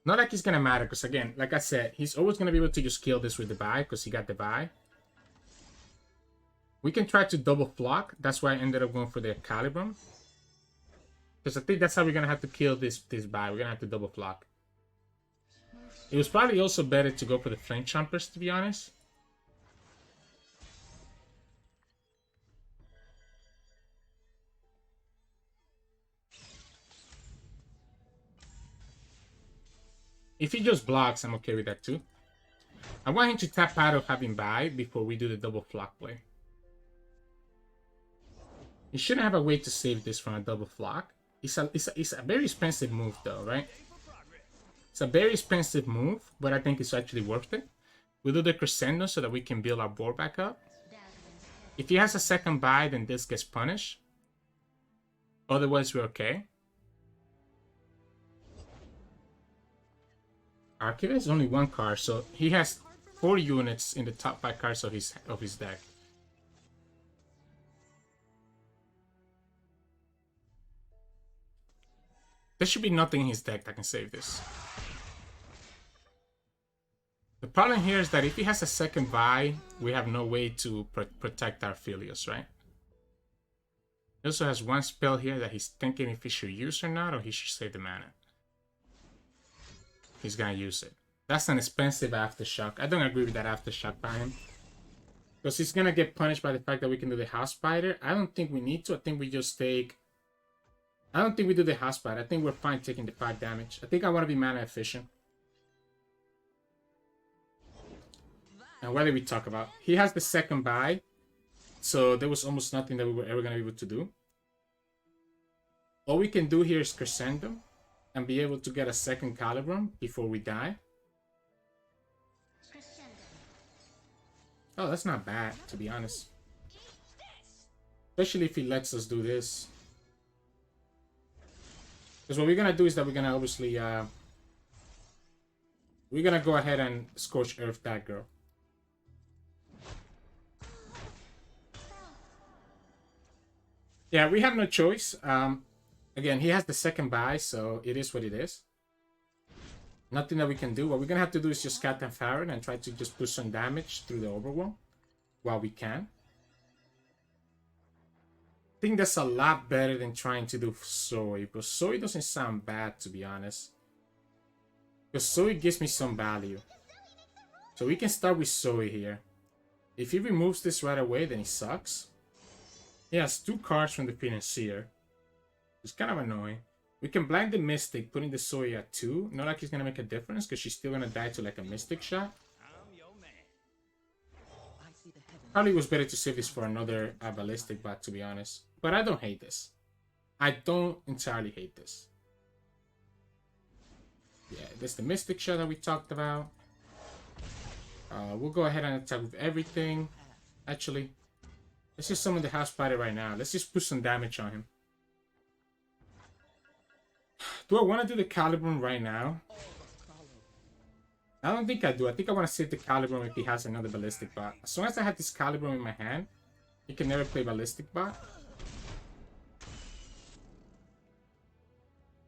Not like it's gonna matter, because again, like I said, he's always gonna be able to just kill this with the buy, because he got the buy. We can try to double flock. That's why I ended up going for the Calibrum. Because I think that's how we're gonna have to kill this buy. We're gonna have to double flock. It was probably also better to go for the Flame Chompers, to be honest. If he just blocks, I'm okay with that too. I want him to tap out of having buy before we do the double flock play. He shouldn't have a way to save this from a double flock. It's a very expensive move though, right? It's a very expensive move, but I think it's actually worth it. We'll do the Crescendo so that we can build our board back up. If he has a second buy, then this gets punished. Otherwise, we're okay. Archivist is only 1 card, so he has 4 units in the top 5 cards of his deck. There should be nothing in his deck that can save this. The problem here is that if he has a second buy, we have no way to protect our Aphelios, right? He also has 1 spell here that he's thinking if he should use or not, or he should save the mana. He's gonna use it. That's an expensive Aftershock. I don't agree with that Aftershock by him. Because he's gonna get punished by the fact that we can do the House Spider. I don't think we need to. I think we just take... I don't think we do the House Spider. I think we're fine taking the 5 damage. I think I want to be mana efficient. And what did we talk about? He has the second buy. So there was almost nothing that we were ever gonna be able to do. All we can do here is Crescendo and be able to get a second Calibrum before we die. Oh, that's not bad, to be honest. Especially if he lets us do this. Because what we're gonna do is that we're gonna obviously... we're gonna go ahead and Scorch Earth that girl. Yeah, we have no choice. Again, he has the second buy, so it is what it is. Nothing that we can do. What we're gonna have to do is just Cat and Farron and try to just push some damage through the Overwhelm while we can. I think that's a lot better than trying to do Zoe, but Zoe doesn't sound bad, to be honest. Because Zoe gives me some value. So we can start with Zoe here. If he removes this right away, then he sucks. He has 2 cards from the Financier. It's kind of annoying. We can blind the Mystic, putting the Zoe at 2. Not like it's gonna make a difference, because she's still gonna die to like a Mystic shot. Probably was better to save this for another Ballistic Bot, to be honest. But I don't hate this. I don't entirely hate this. Yeah, this is the Mystic shot that we talked about. We'll go ahead and attack with everything. Actually, let's just summon the House Spider right now. Let's just put some damage on him. Do I want to do the Calibrum right now? I don't think I do. I think I want to save the Calibrum if he has another Ballistic Bot. As long as I have this Calibrum in my hand, he can never play Ballistic Bot.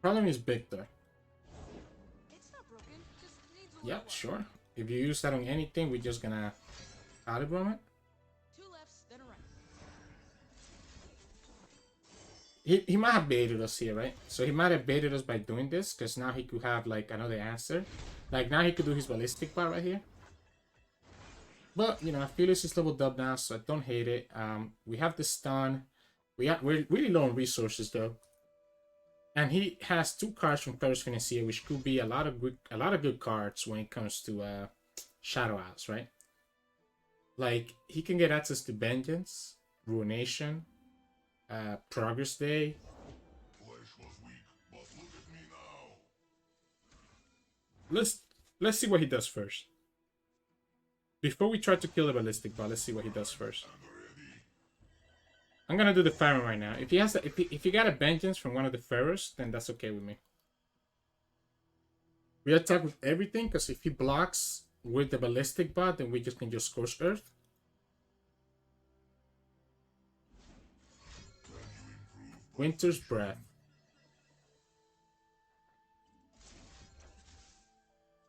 Problem is Viktor. It's not broken, just needs a Yep, sure. If you use that on anything, we're just gonna Calibrum it. 2 lefts, then a right. He might have baited us here, right? So he might have baited us by doing this, because now he could have like another answer. Like now he could do his Ballistic Bot right here. But you know, Aphelios is leveled up now, so I don't hate it. We have the stun. We're really low on resources though. And he has 2 cards from Ferrous Financier, which could be a lot of good cards when it comes to Shadow Isles, right? Like he can get access to Vengeance, Ruination, Progress Day. Let's see what he does first. Before we try to kill the Ballistic Bot, let's see what he does first. I'm gonna do the Pharaoh right now. If he has if he got a Vengeance from one of the Pharaohs, then that's okay with me. We attack with everything, because if he blocks with the Ballistic Bot, then we just can just Scorch Earth. Winter's Breath.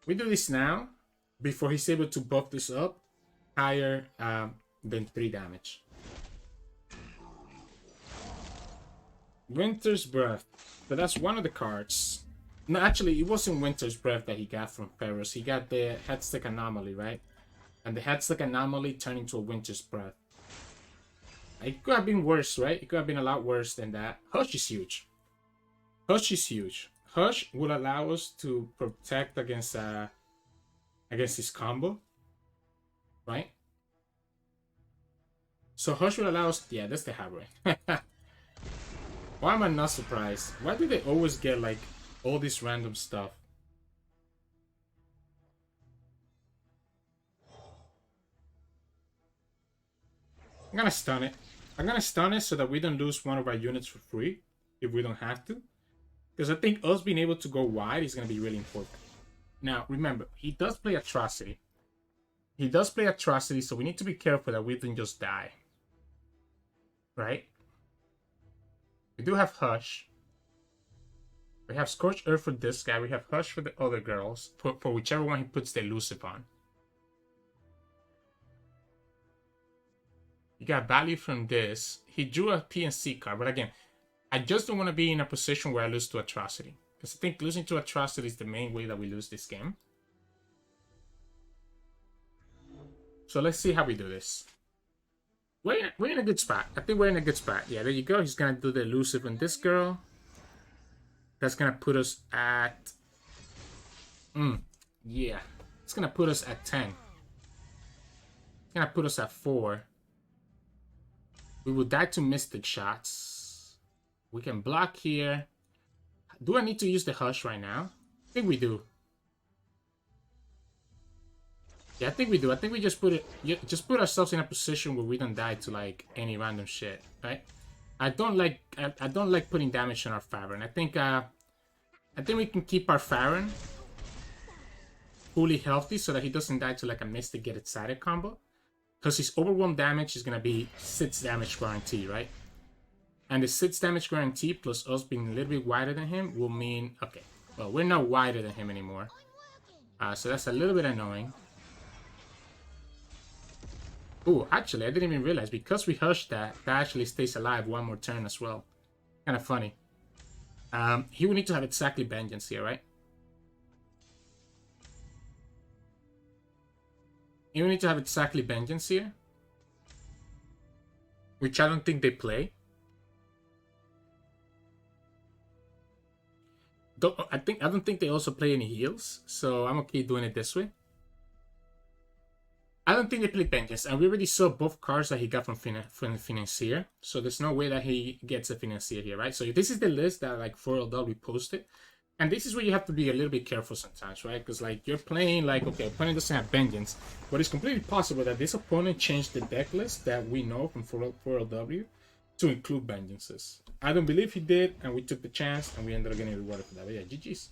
We do this now, before he's able to buff this up higher than 3 damage. Winter's Breath. But that's one of the cards. No, actually, it wasn't Winter's Breath that he got from Ferrous. He got the Headstick Anomaly, right? And the Headstick Anomaly turned into a Winter's Breath. It could have been worse, right? It could have been a lot worse than that. Hush is huge. Hush is huge. Hush will allow us to protect against his combo, right? So Hush will allow us. Yeah, that's the Hammer. Why am I not surprised? Why do they always get like all this random stuff? I'm gonna stun it. I'm gonna stun it so that we don't lose one of our units for free if we don't have to. Because I think us being able to go wide is gonna be really important. Now, remember, he does play Atrocity. He does play Atrocity, so we need to be careful that we don't just die. Right? We do have Hush. We have Scorched Earth for this guy. We have Hush for the other girls. For whichever one he puts the elusive on. You got value from this. He drew a PNC card, but again, I just don't want to be in a position where I lose to Atrocity. Because I think losing to Atrocity is the main way that we lose this game. So let's see how we do this. We're in a good spot. I think we're in a good spot. Yeah, there you go. He's going to do the elusive on this girl. That's going to put us at... yeah. It's going to put us at 10. It's going to put us at 4. We will die to Mystic shots. We can block here. Do I need to use the Hush right now? I think we do. Yeah, I think we do. I think we just put ourselves in a position where we don't die to like any random shit, right? I don't like putting damage on our Farron. I think we can keep our Farron fully healthy so that he doesn't die to like a Mystic Get Excited combo. Because his overwhelm damage is gonna be 6 damage guarantee, right? And the 6 damage guarantee plus us being a little bit wider than him will mean... Okay, well, we're not wider than him anymore. So that's a little bit annoying. Ooh, actually, I didn't even realize. Because we hushed that actually stays alive one more turn as well. Kind of funny. He will need to have exactly Vengeance here, right? He will need to have exactly Vengeance here. which I don't think they play. I don't think they also play any heals, so I'm okay doing it this way. I don't think they play Vengeance, and we already saw both cards that he got from Financier, so there's no way that he gets a Financier here, right? So this is the list that like 4LW posted, and this is where you have to be a little bit careful sometimes, right? Because like you're playing like, okay, opponent doesn't have Vengeance, but it's completely possible that this opponent changed the deck list that we know from 4LW to include Vengeances. I don't believe he did, and we took the chance, and we ended up getting rewarded for that. But yeah, GG's.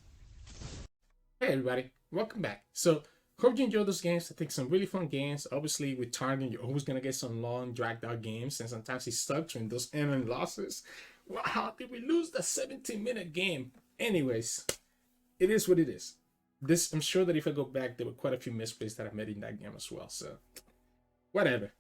Hey everybody, welcome back. So hope you enjoyed those games. I think some really fun games. Obviously, with Target, you're always gonna get some long, dragged out games, and sometimes he sucks in those ending losses. Wow, how did we lose the 17-minute game? Anyways, it is what it is. This, I'm sure that if I go back, there were quite a few misplays that I made in that game as well. So whatever.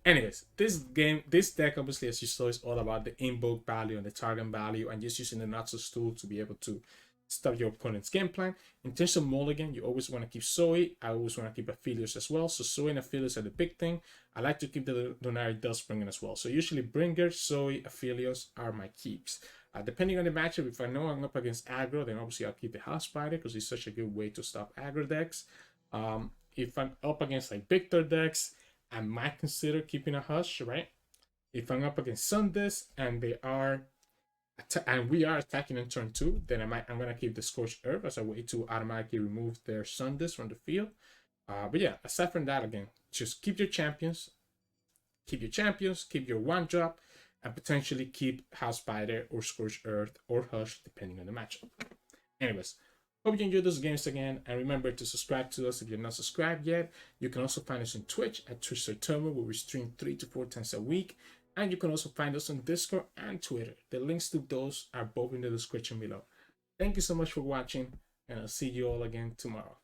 Anyways, this deck, obviously, as you saw, is all about the invoke value and the target value, and just using the Noxus tool to be able to stop your opponent's game plan. In terms of mulligan, you always want to keep Zoe. I always want to keep Aphelios as well. So Zoe and Aphelios are the big thing. I like to keep the Lunari Dustbringer as well. So usually Bringer, Zoe, Aphelios are my keeps. Depending on the matchup, if I know I'm up against aggro, then obviously I'll keep the House Spider because it's such a good way to stop aggro decks. If I'm up against like Viktor decks, I might consider keeping a Hush, right? If I'm up against Sundisk and we are attacking in turn 2, then I'm gonna keep the Scorched Earth as a way to automatically remove their Sundisk from the field. But yeah, aside from that, again, just keep your champions, keep your 1-drop, and potentially keep House Spider or Scorched Earth or Hush, depending on the matchup. Anyways, hope you enjoyed those games again, and remember to subscribe to us if you're not subscribed yet. You can also find us on Twitch at Sirturmund, where we stream 3 to 4 times a week. And you can also find us on Discord and Twitter. The links to those are both in the description below. Thank you so much for watching, and I'll see you all again tomorrow.